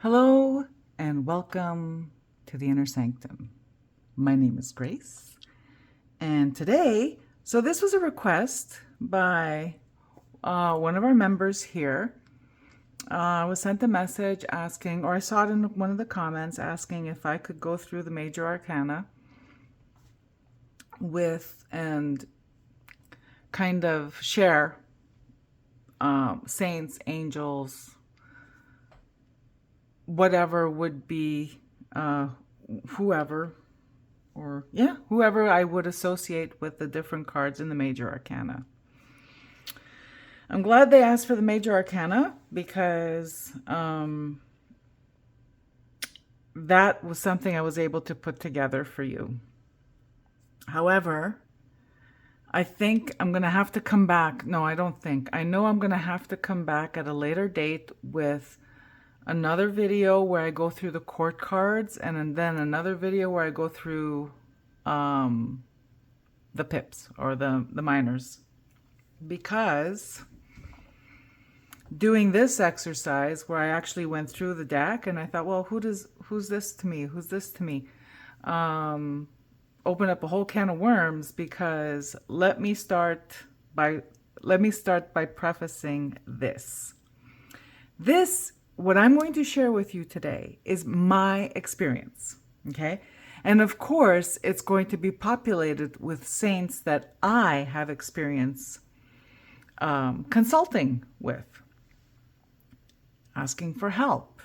Hello and welcome to the Inner Sanctum. My name is Grace, and today, so this was a request by one of our members here. I was sent a message asking, or I saw it in one of the comments asking if I could go through the Major Arcana with and kind of share saints, angels, whatever would be whoever whoever I would associate with the different cards in the Major Arcana. I'm glad they asked for the Major Arcana because that was something I was able to put together for you. However, I think I'm going to have to come back. No, I don't think. I know I'm going to have to come back at a later date with another video where I go through the court cards, and then another video where I go through the pips or the minors. Because doing this exercise where I actually went through the deck and I thought, well, who's this to me? Who's this to me? Open up a whole can of worms, because let me start by prefacing this. What I'm going to share with you today is my experience, okay? And of course, it's going to be populated with saints that I have experience consulting with, asking for help,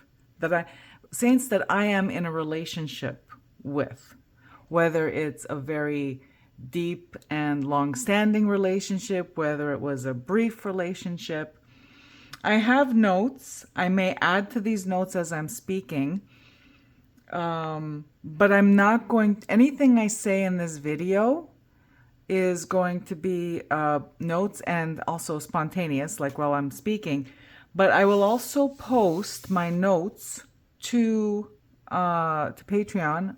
saints that I am in a relationship with, whether it's a very deep and long-standing relationship, whether it was a brief relationship. I have notes. I may add to these notes as I'm speaking, but I'm not going, anything I say in this video is going to be notes and also spontaneous, like while I'm speaking. But I will also post my notes to Patreon,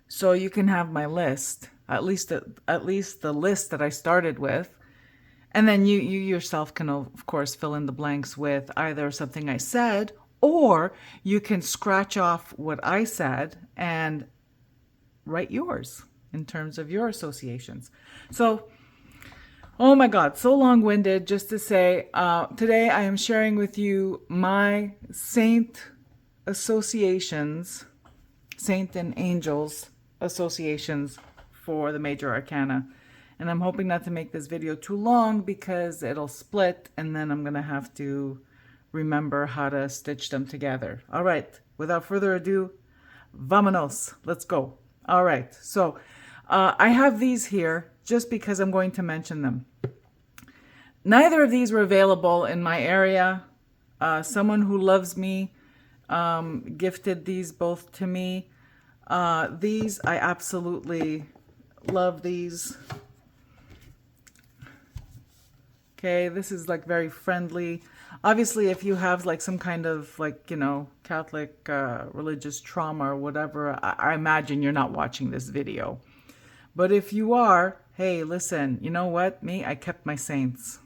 so you can have my list, at least the list that I started with. And then you yourself can, of course, fill in the blanks with either something I said, or you can scratch off what I said and write yours in terms of your associations. So, oh my God, so long-winded just to say, today I am sharing with you my saint associations, saint and angels associations for the Major Arcana. And I'm hoping not to make this video too long because it'll split and then I'm going to have to remember how to stitch them together. All right, without further ado, vamonos, let's go. All right, so I have these here just because I'm going to mention them. Neither of these were available in my area. Someone who loves me gifted these both to me. These, I absolutely love these. Okay, this is like very friendly. Obviously, if you have like some kind of like, Catholic religious trauma or whatever, I imagine you're not watching this video. But if you are, hey, listen, you know what? I kept my saints.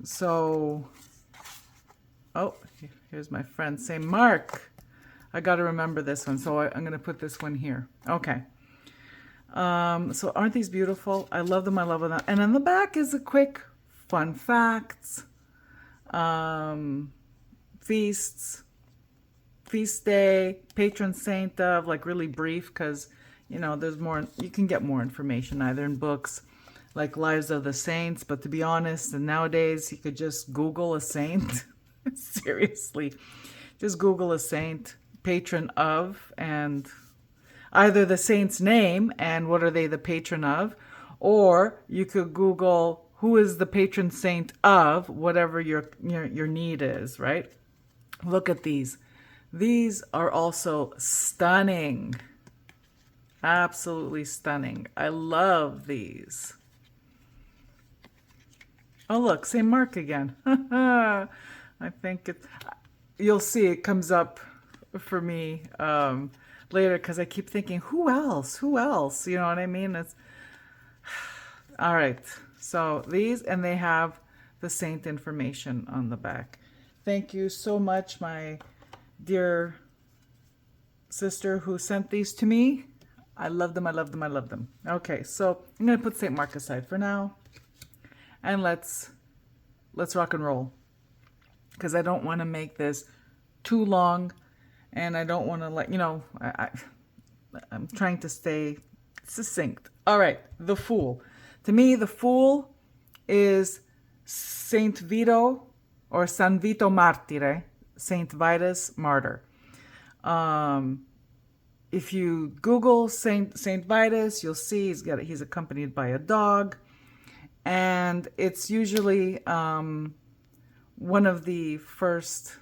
So, oh, here's my friend saying, Mark, I got to remember this one. So I'm going to put this one here. Okay. So aren't these beautiful? I love them. I love them. And on the back is a quick fun facts, feasts, feast day, patron saint of, like really brief, because, there's more, you can get more information either in books like Lives of the Saints. But to be honest, and nowadays you could just Google a saint. Seriously, just Google a saint, patron of, and either the saint's name and what are they the patron of, or you could Google who is the patron saint of whatever your need is, right? Look at these. These are also stunning. Absolutely stunning. I love these. Oh, look, St. Mark again. I think you'll see it comes up for me later, because I keep thinking, who else? You know what I mean? It's all right. So these, and they have the saint information on the back. thank you so much, my dear sister who sent these to me. I love them, I love them, I love them. Okay, so I'm going to put St. Mark aside for now. And let's rock and roll. Because I don't want to make this too long. And I don't want to, I'm trying to stay succinct. All right, the Fool. To me, the Fool is Saint Vito or San Vito Martire, Saint Vitus Martyr. If you Google Saint Vitus, you'll see he's accompanied by a dog, and it's usually one of the first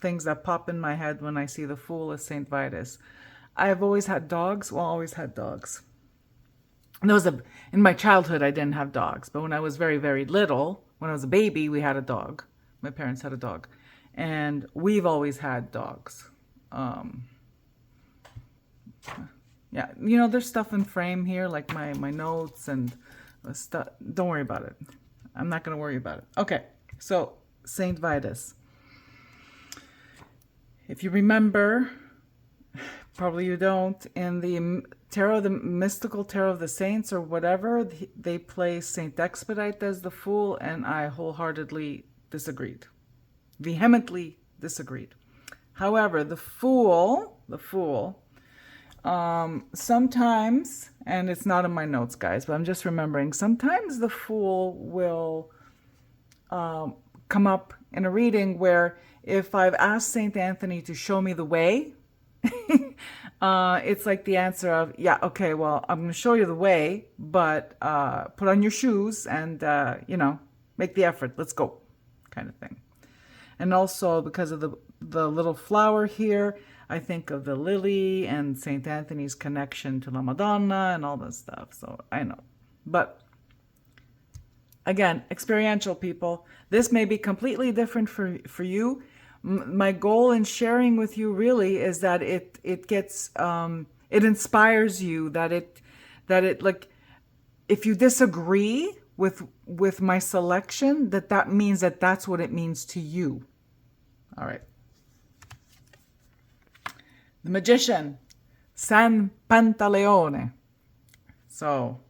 things that pop in my head when I see the Fool is Saint Vitus. I've always had dogs. Well, always had dogs. In my childhood, I didn't have dogs, but when I was very, very little, when I was a baby, we had a dog. My parents had a dog, and we've always had dogs. Yeah, there's stuff in frame here, like my notes and stuff. Don't worry about it. I'm not going to worry about it. Okay, so Saint Vitus. If you remember, probably you don't, in the tarot, the mystical tarot of the saints or whatever, they play Saint Expedite as the Fool, and I wholeheartedly disagreed. Vehemently disagreed. However, the Fool, sometimes, and it's not in my notes, guys, but I'm just remembering, sometimes the Fool will come up in a reading where if I've asked St. Anthony to show me the way, it's like the answer of, yeah, okay, well, I'm going to show you the way, but put on your shoes and, make the effort. Let's go, kind of thing. And also because of the little flower here, I think of the lily and St. Anthony's connection to La Madonna and all this stuff. So I know. But again, experiential people, this may be completely different for you. My goal in sharing with you really is that it gets, it inspires you, that it like, if you disagree with my selection, that means that's what it means to you. All right. The Magician, San Pantaleone. So,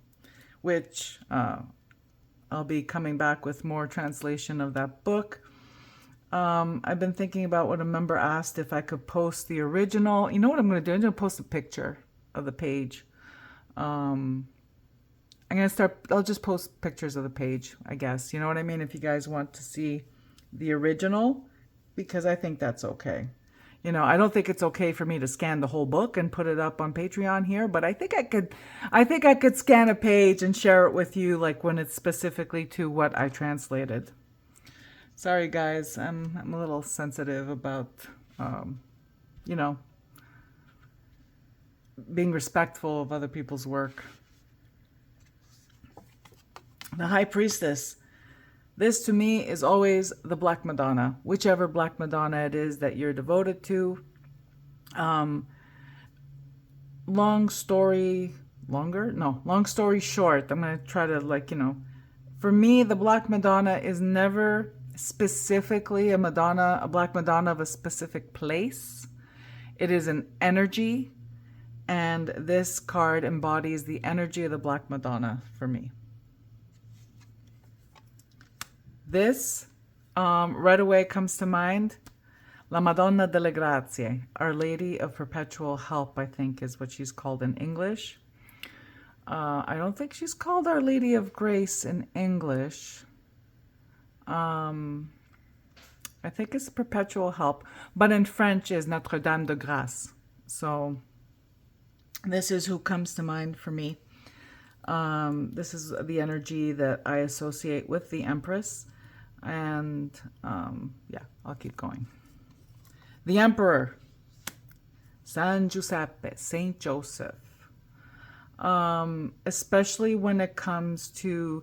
which I'll be coming back with more translation of that book. I've been thinking about what a member asked if I could post the original. You know what I'm going to do? I'm going to post a picture of the page. I'm going to start, I'll just post pictures of the page, I guess. You know what I mean? If you guys want to see the original, because I think that's okay. I don't think it's okay for me to scan the whole book and put it up on Patreon here, but I think I could scan a page and share it with you, like when it's specifically to what I translated. Sorry, guys, I'm a little sensitive about, being respectful of other people's work. The High Priestess. This to me is always the Black Madonna, whichever Black Madonna it is that you're devoted to. Long story short, I'm going to try to for me, the Black Madonna is never specifically a Black Madonna of a specific place. It is an energy, and this card embodies the energy of the Black Madonna for me. This right away comes to mind, La Madonna delle Grazie, Our Lady of Perpetual Help, I think is what she's called in English. I don't think she's called Our Lady of Grace in English. I think it's Perpetual Help, but in French is Notre Dame de Grâce. So this is who comes to mind for me. This is the energy that I associate with the Empress. And yeah, I'll keep going. The Emperor, San Giuseppe, Saint Joseph. Especially when it comes to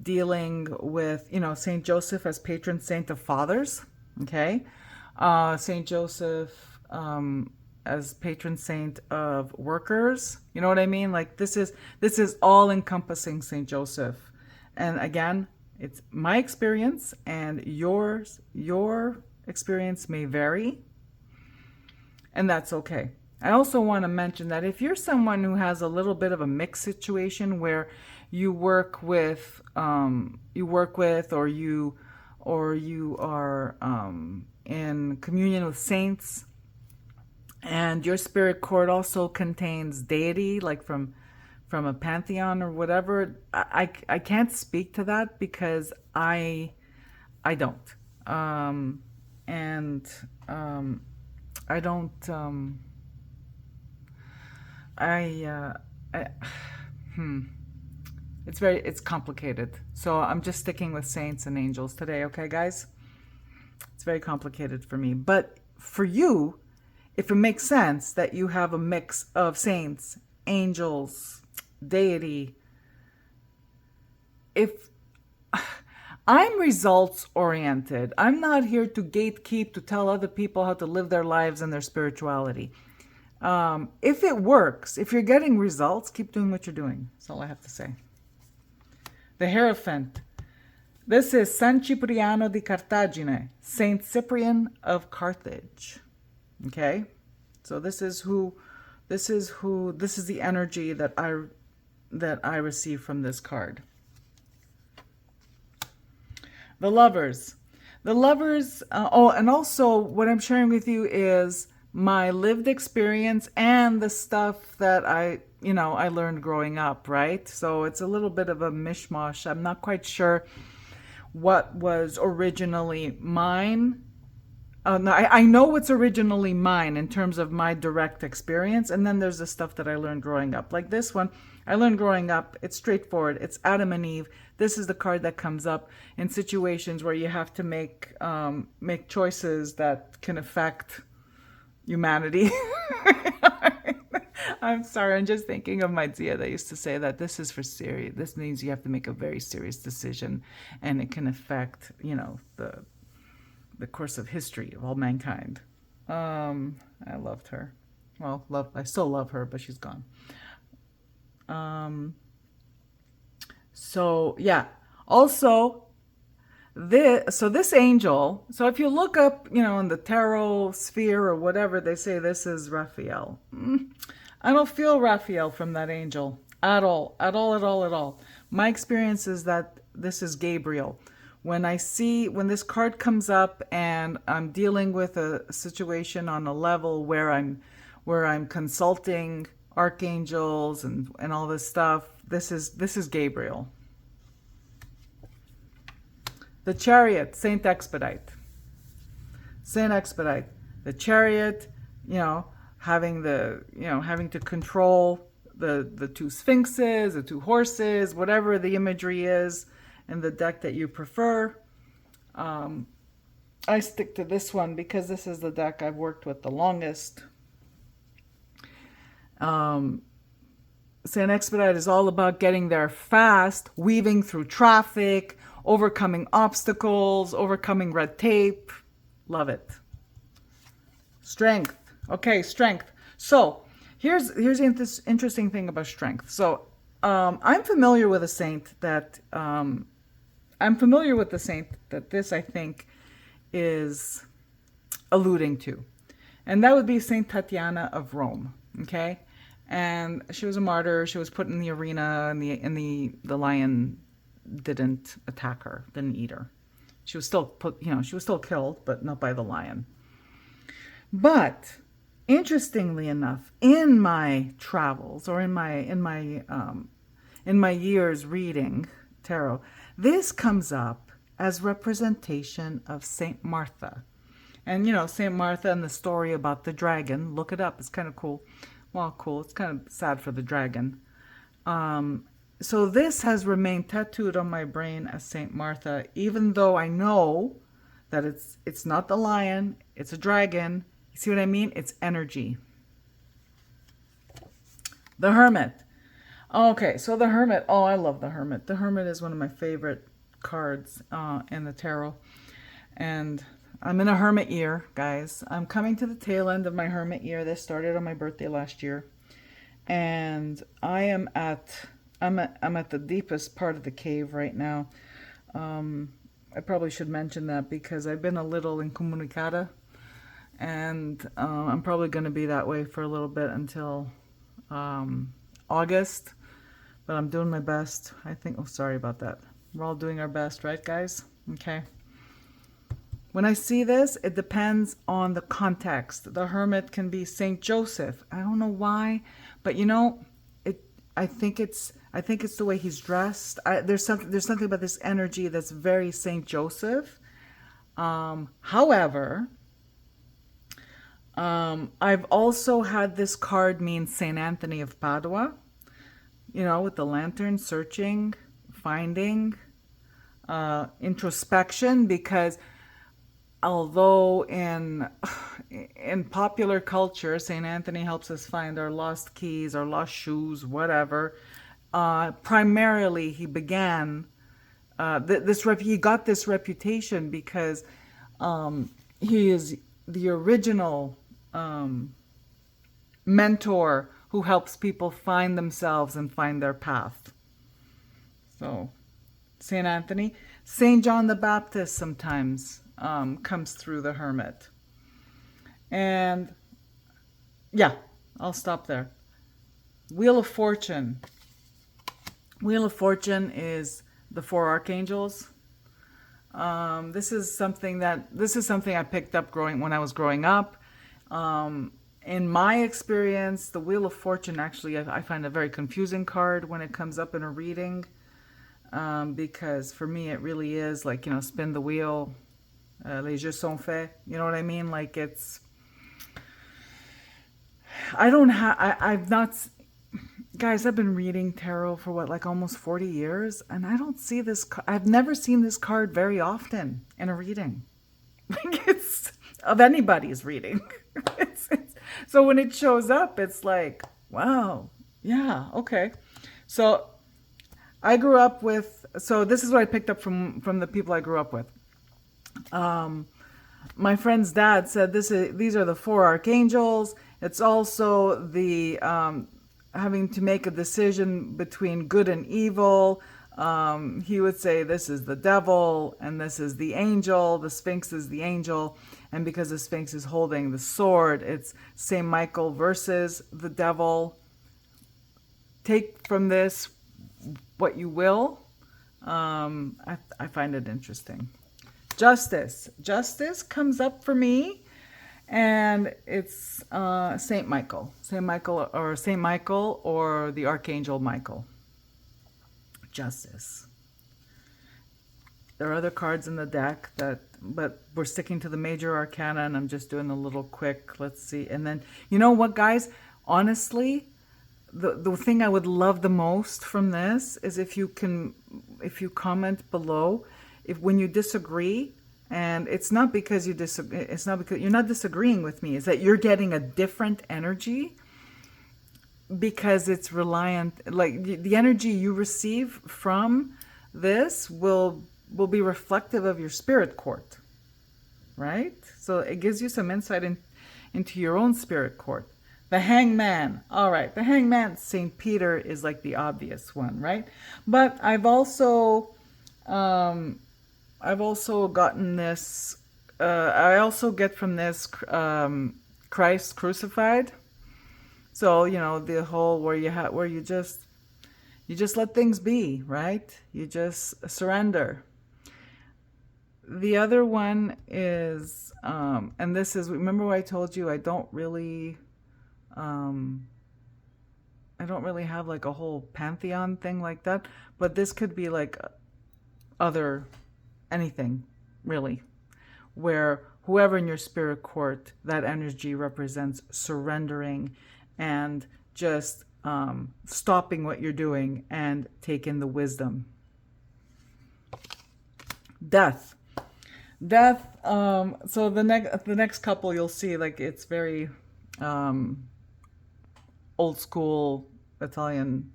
dealing with, Saint Joseph as patron saint of fathers. Okay, Saint Joseph as patron saint of workers. You know what I mean? Like this is all encompassing Saint Joseph. And again, It's my experience, and your experience may vary, and that's okay. I also want to mention that if you're someone who has a little bit of a mixed situation where you work with, or you are in communion with saints, and your spirit cord also contains deity, like from a pantheon or whatever. I can't speak to that because I don't, and I don't. I, I it's complicated. So I'm just sticking with saints and angels today, okay, guys? It's very complicated for me. But for you, if it makes sense that you have a mix of saints, angels, deity, if I'm results oriented, I'm not here to gatekeep, to tell other people how to live their lives and their spirituality. If it works, if you're getting results, keep doing what you're doing. That's all I have to say. The Hierophant. This is San Cipriano di Cartagine, Saint Cyprian of Carthage. Okay? So this is the energy that I receive from this card. The Lovers. The Lovers, and also what I'm sharing with you is my lived experience and the stuff that I learned growing up, right? So it's a little bit of a mishmash. I'm not quite sure what was originally mine. No, I know what's originally mine in terms of my direct experience, and then there's the stuff that I learned growing up. Like this one, I learned growing up, it's straightforward. It's Adam and Eve. This is the card that comes up in situations where you have to make choices that can affect humanity. I'm sorry, I'm just thinking of my Zia that used to say that this is for serious. This means you have to make a very serious decision, and it can affect, the course of history of all mankind. I loved her. Well, I still love her, but she's gone. So yeah. Also, this angel, so if you look up, in the tarot sphere or whatever, they say this is Raphael. I don't feel Raphael from that angel at all, at all, at all, at all. My experience is that this is Gabriel. When this card comes up and I'm dealing with a situation on a level where I'm consulting archangels and all this stuff, this is Gabriel. The Chariot, Saint Expedite. Saint Expedite. The Chariot, having to control the two sphinxes, the two horses, whatever the imagery is in the deck that you prefer. I stick to this one because this is the deck I've worked with the longest. Saint Expedite is all about getting there fast, weaving through traffic, overcoming obstacles, overcoming red tape. Love it. Strength. Okay, strength. So here's this interesting thing about strength. So I'm familiar with a saint that this, I think, is alluding to, and that would be Saint Tatiana of Rome. Okay, and she was a martyr. She was put in the arena, and the lion didn't attack her, didn't eat her. She was still she was still killed, but not by the lion. But interestingly enough, in my travels or in my years reading tarot, this comes up as representation of Saint Martha. And Saint Martha and the story about the dragon, look it up, it's kind of cool. Well, cool, it's kind of sad for the dragon. So this has remained tattooed on my brain as Saint Martha, even though I know that it's not the lion, it's a dragon. You see what I mean? It's energy. The Hermit. Okay, so the Hermit. Oh, I love the Hermit. The Hermit is one of my favorite cards in the tarot. And I'm in a Hermit year, guys. I'm coming to the tail end of my Hermit year. This started on my birthday last year. And I'm at the deepest part of the cave right now. I probably should mention that because I've been a little incomunicada, and I'm probably going to be that way for a little bit until August, but I'm doing my best. I think, oh, sorry about that. We're all doing our best, right, guys? Okay. When I see this, it depends on the context. The hermit can be Saint Joseph. I don't know why, but you know, I think it's the way he's dressed. There's something about this energy that's very Saint Joseph. However, I've also had this card mean Saint Anthony of Padua. You know, with the lantern, searching, finding, introspection, because although in popular culture, Saint Anthony helps us find our lost keys, our lost shoes, whatever. Primarily, he began he got this reputation because he is the original mentor who helps people find themselves and find their path. So, Saint Anthony, Saint John the Baptist sometimes comes through the hermit. And yeah, I'll stop there. Wheel of Fortune. Wheel of Fortune is the 4 archangels. This is something I picked up when I was growing up. In my experience, the Wheel of Fortune actually I find a very confusing card when it comes up in a reading, because for me it really is like, you know, spin the wheel. Les jeux sont faits. You know what I mean? Like it's... I've not... Guys, I've been reading tarot for what, like almost 40 years, and I don't see this... I've never seen this card very often in a reading. Like it's... Of anybody's reading. So when it shows up, it's like, wow, yeah, okay. So I grew up with... So this is what I picked up from the people I grew up with. My friend's dad said these are the 4 archangels. It's also the having to make a decision between good and evil. He would say this is the devil and this is the angel. The Sphinx is the angel, and because the Sphinx is holding the sword, it's Saint Michael versus the devil. Take from this what you will. I find it interesting. Justice. Justice comes up for me, and it's Saint Michael. Saint Michael or the Archangel Michael. Justice. There are other cards in the deck but we're sticking to the Major Arcana, and I'm just doing a little quick, let's see. And then, you know what, guys? Honestly, the thing I would love the most from this is if you comment below when you disagree, and it's not because you disagree, it's not because you're not disagreeing with me, it's that you're getting a different energy because it's reliant, like the energy you receive from this will be reflective of your spirit court, right? So it gives you some insight into your own spirit court. The Hangman. All right, the Hangman, St. Peter is like the obvious one, right? But I've also gotten this, I also get from this Christ crucified. So, you know, the whole where you just let things be, right? You just surrender. The other one is, and this is, remember what I told you, I don't really have like a whole pantheon thing like that, but this could be like anything really, where whoever in your spirit court, that energy represents surrendering and just stopping what you're doing and take in the wisdom. Death. So the next couple you'll see, like it's very old school Italian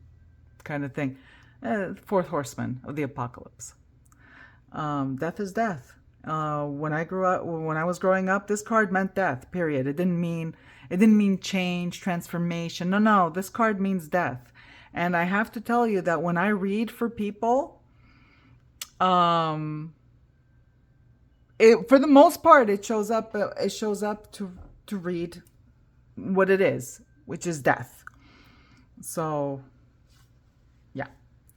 kind of thing. 4th horseman of the apocalypse. Death is death. When I was growing up, this card meant death, period. It didn't mean change, transformation. No, this card means death. And I have to tell you that when I read for people, Um, it, for the most part, it shows up. It shows up to read what it is, which is death. So, yeah.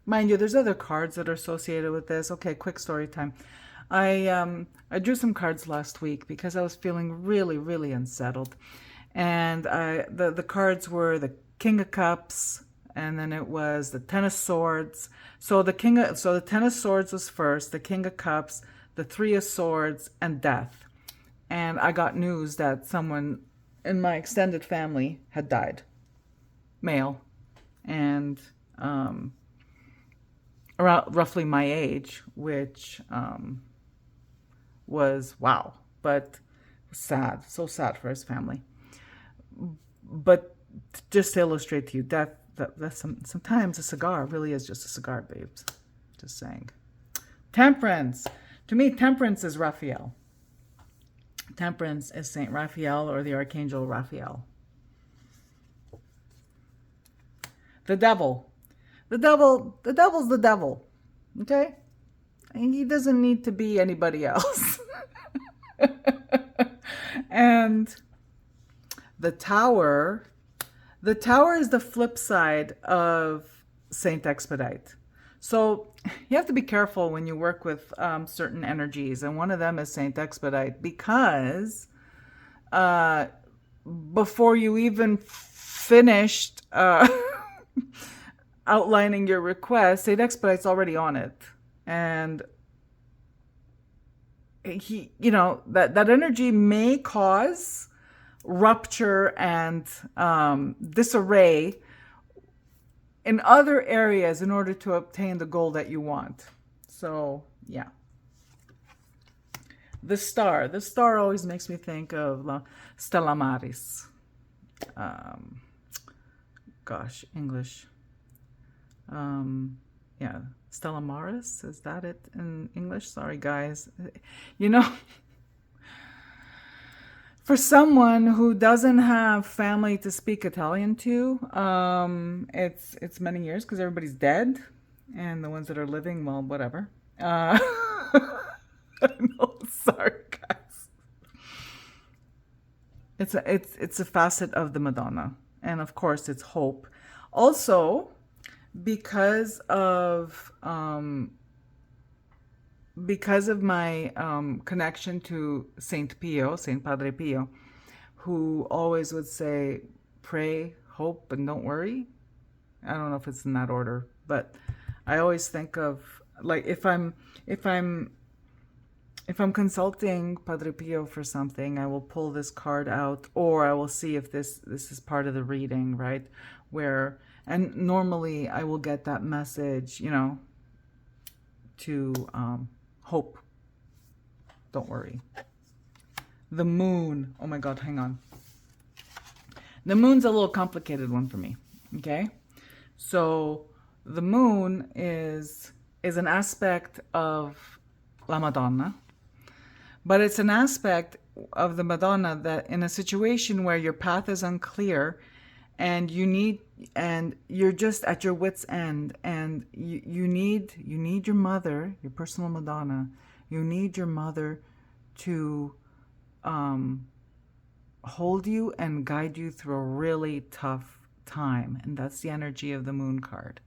Mind you, there's other cards that are associated with this. Okay, quick story time. I drew some cards last week because I was feeling really, really unsettled. And the cards were the King of Cups, and then it was the Ten of Swords. So the Ten of Swords was first, the King of Cups, the Three of Swords, and Death. And I got news that someone in my extended family had died, male, and around roughly my age, which was wow, but sad, so sad for his family. But just to illustrate to you, sometimes a cigar really is just a cigar, babes. Just saying. Temperance. To me, temperance is Raphael. Temperance is Saint Raphael or the Archangel Raphael. The devil. The devil's the devil. Okay? And he doesn't need to be anybody else. And the tower is the flip side of Saint Expedite. So you have to be careful when you work with certain energies, and one of them is Saint Expedite, because before you even finished outlining your request, Saint Expedite's already on it, and he, that energy may cause rupture and disarray in other areas in order to obtain the goal that you want. So, yeah. The star always makes me think of Stella Maris. English. Yeah, Stella Maris, is that it in English? Sorry, guys. For someone who doesn't have family to speak Italian to, it's many years because everybody's dead, and the ones that are living, well, whatever. No, sorry, guys. It's a facet of the Madonna, and of course, it's hope. Also, because of my connection to Saint Padre Pio, who always would say, pray, hope, and don't worry. I don't know if it's in that order, but I always think of, like, if I'm consulting Padre Pio for something, I will pull this card out, or I will see if this is part of the reading, right? And normally I will get that message, to hope. Don't worry. The moon. Oh my God, hang on. The moon's a little complicated one for me. Okay? So the moon is an aspect of La Madonna, but it's an aspect of the Madonna that in a situation where your path is unclear and you're just at your wit's end, and you need your mother, your personal Madonna. You need your mother to hold you and guide you through a really tough time, and that's the energy of the moon card,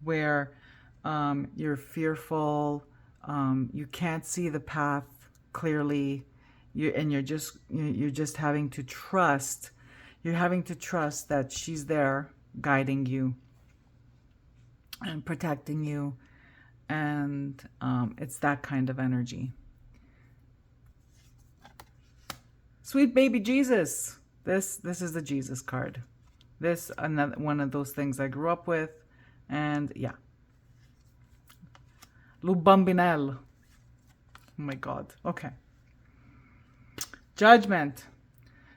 where you're fearful, you can't see the path clearly, you're just having to trust. You're having to trust that she's there guiding you and protecting you. And it's that kind of energy. Sweet baby Jesus. This is the Jesus card. This, another one of those things I grew up with. And yeah. Lubambinel. Oh my God. Okay. Judgment.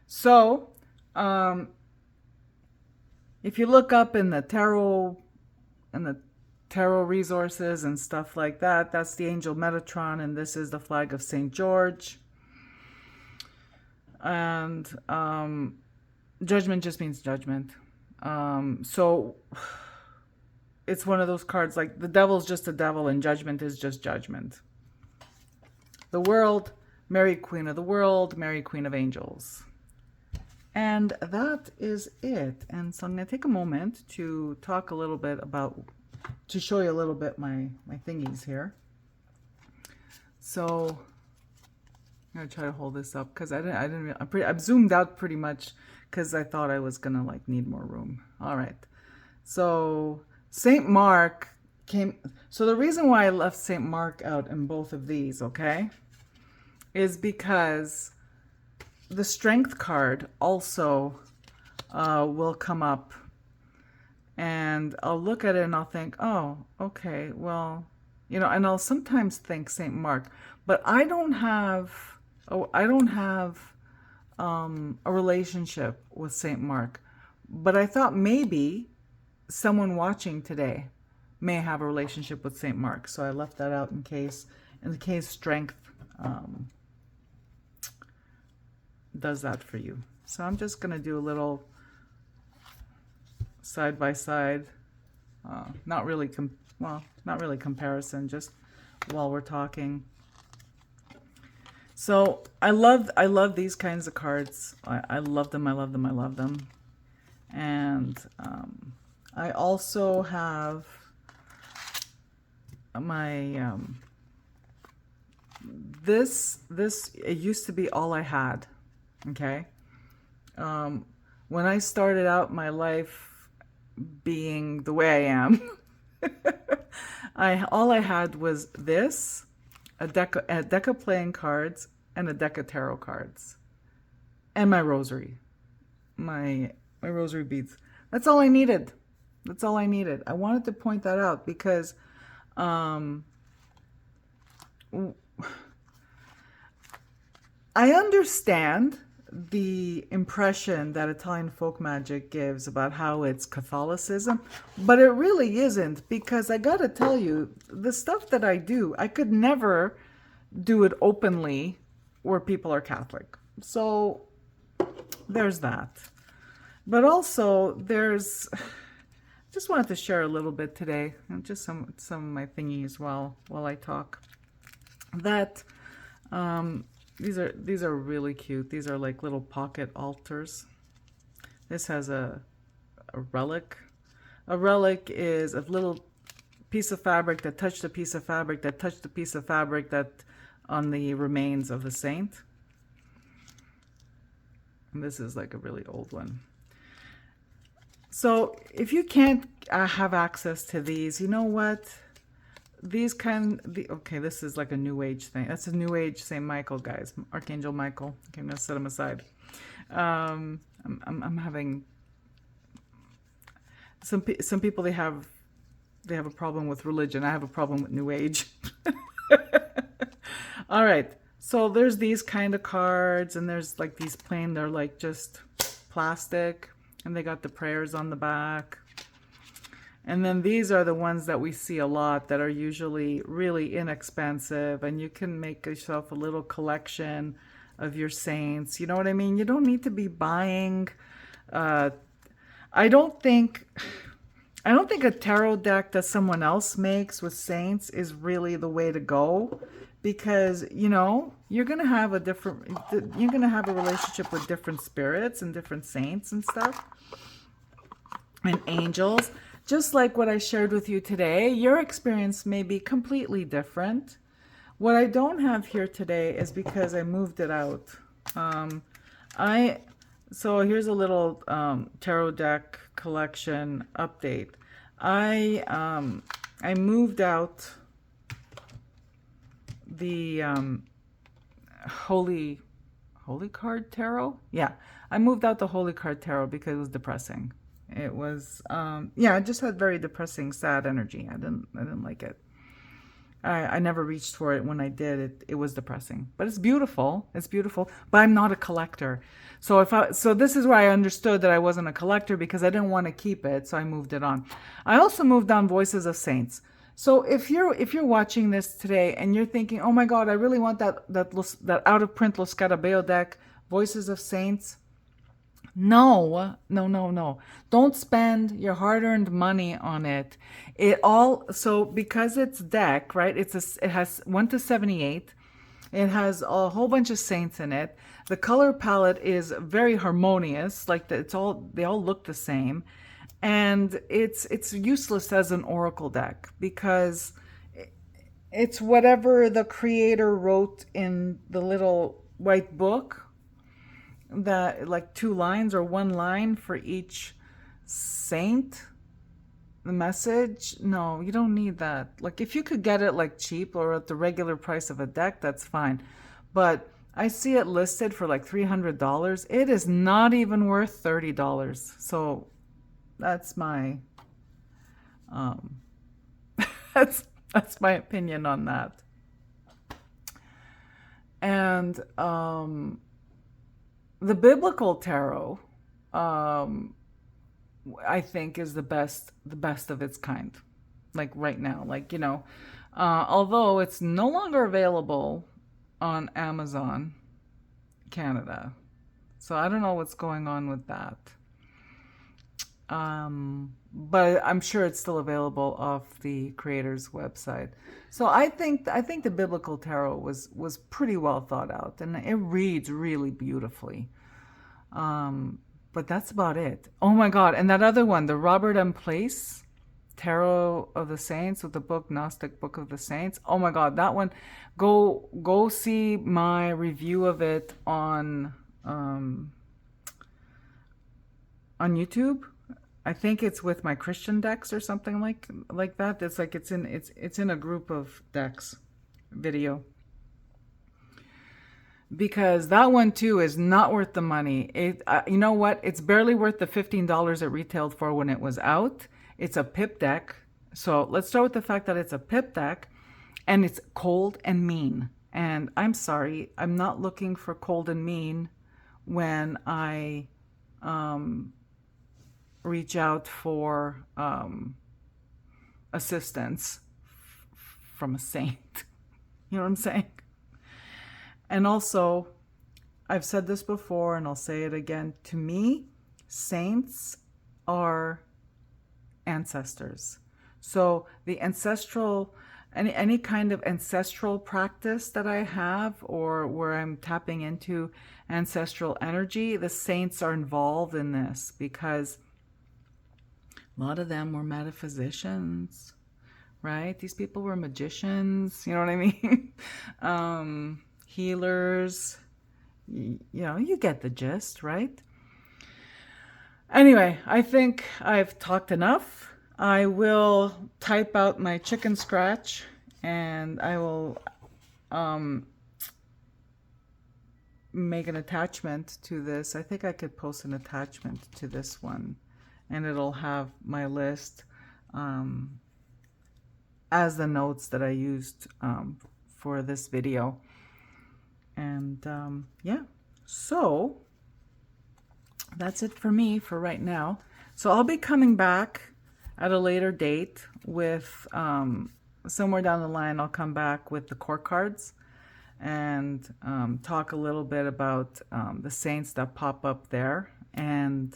So, if you look up in the tarot resources and stuff like that, that's the angel Metatron, and this is the flag of St. George. And judgment just means judgment. So it's one of those cards like the devil's just a devil and judgment is just judgment. The world, Mary Queen of the World, Mary Queen of Angels. And that is it. And so I'm going to take a moment to talk a little bit about, to show you a little bit my thingies here. So I'm going to try to hold this up because I've zoomed out pretty much because I thought I was going to like need more room. All right. So St. Mark came. So the reason why I left St. Mark out in both of these, okay, is because the Strength card also will come up, and I'll look at it and I'll think, oh, okay, well, you know, and I'll sometimes think St. Mark, but I don't have a relationship with St. Mark. But I thought maybe someone watching today may have a relationship with St. Mark, so I left that out in case Strength does that for you. So I'm just going to do a little side by side, not really comparison, just while we're talking. So I love these kinds of cards. I love them. And I also have my this it used to be all I had. Okay. When I started out my life being the way I am, all I had was this, a deck of playing cards and a deck of tarot cards, and my rosary, my rosary beads. That's all I needed. I wanted to point that out because I understand the impression that Italian folk magic gives about how it's Catholicism, but it really isn't, because I gotta tell you, the stuff that I do, I could never do it openly where people are Catholic. So there's that. But also there's, just wanted to share a little bit today, and just some of my thingies while I talk. That these are really cute. These are like little pocket altars. This has a relic. A relic is a little piece of fabric that touched a piece of fabric that touched a piece of fabric that on the remains of the saint. And this is like a really old one. So if you can't have access to these, you know what? Okay, this is like a new age thing. That's a new age St. Michael, guys. Archangel Michael. Okay, I'm gonna set him aside. I'm having some people, they have a problem with religion. I have a problem with new age. All right. So there's these kind of cards, and there's like these plain, they're like just plastic, and they got the prayers on the back. And then these are the ones that we see a lot that are usually really inexpensive, and you can make yourself a little collection of your saints. You know what I mean? You don't need to be buying. I don't think a tarot deck that someone else makes with saints is really the way to go, because you know you're gonna have a relationship with different spirits and different saints and stuff and angels. Just like what I shared with you today, your experience may be completely different. What I don't have here today is because I moved it out. So here's a little tarot deck collection update. I moved out the Holy Card Tarot. Yeah, I moved out the Holy Card Tarot because it was depressing. It was, yeah, it just had very depressing, sad energy. I didn't like it. I never reached for it. When I did, it was depressing. But it's beautiful. It's beautiful. But I'm not a collector. So this is where I understood that I wasn't a collector, because I didn't want to keep it. So I moved it on. I also moved on Voices of Saints. So if you're watching this today and you're thinking, oh my God, I really want that out of print Lo Scarabeo deck, Voices of Saints. No, no, no, no. Don't spend your hard-earned money on it. It all, so because it's deck, right? It has 1 to 78. It has a whole bunch of saints in it. The color palette is very harmonious. Like they all look the same. And it's useless as an oracle deck because it's whatever the creator wrote in the little white book, that like 2 lines or 1 line for each saint, the message. No, you don't need that. Like if you could get it like cheap or at the regular price of a deck, that's fine. But I see it listed for like $300. It is not even worth $30. So that's my um that's my opinion on that. And the biblical tarot, um, I think, is the best of its kind. Like right now, like although it's no longer available on Amazon Canada, so I don't know what's going on with that. But I'm sure it's still available off the creator's website. So I think the biblical tarot was pretty well thought out, and it reads really beautifully. But that's about it. Oh my God! And that other one, the Robert M. Place Tarot of the Saints, with the book Gnostic Book of the Saints. Oh my God, that one! Go see my review of it on YouTube. I think it's with my Christian decks or something like that. It's like it's in a group of decks video, because that one too is not worth the money. You know what? It's barely worth the $15 it retailed for when it was out. It's a pip deck. So let's start with the fact that it's a pip deck, and it's cold and mean. And I'm sorry, I'm not looking for cold and mean when I reach out for assistance from a saint. You know what I'm saying? And also, I've said this before and I'll say it again. To me, saints are ancestors. So the ancestral, any kind of ancestral practice that I have, or where I'm tapping into ancestral energy, the saints are involved in this, because a lot of them were metaphysicians, right? These people were magicians, you know what I mean? Healers, you get the gist, right? Anyway, I think I've talked enough. I will type out my chicken scratch, and I will make an attachment to this. I think I could post an attachment to this one, and it'll have my list as the notes that I used for this video. And yeah, so that's it for me for right now. So I'll be coming back at a later date with somewhere down the line. I'll come back with the core cards and talk a little bit about the saints that pop up there. And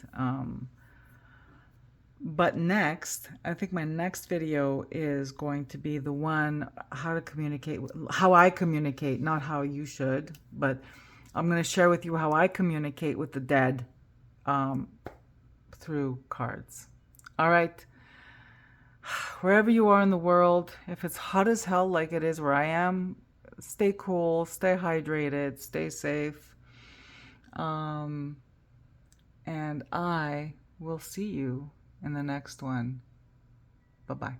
but next, I think my next video is going to be the one how to communicate, how I communicate, not how you should, but I'm going to share with you how I communicate with the dead through cards. All right. Wherever you are in the world, if it's hot as hell like it is where I am, stay cool, stay hydrated, stay safe. And I will see you in the next one. Bye-bye.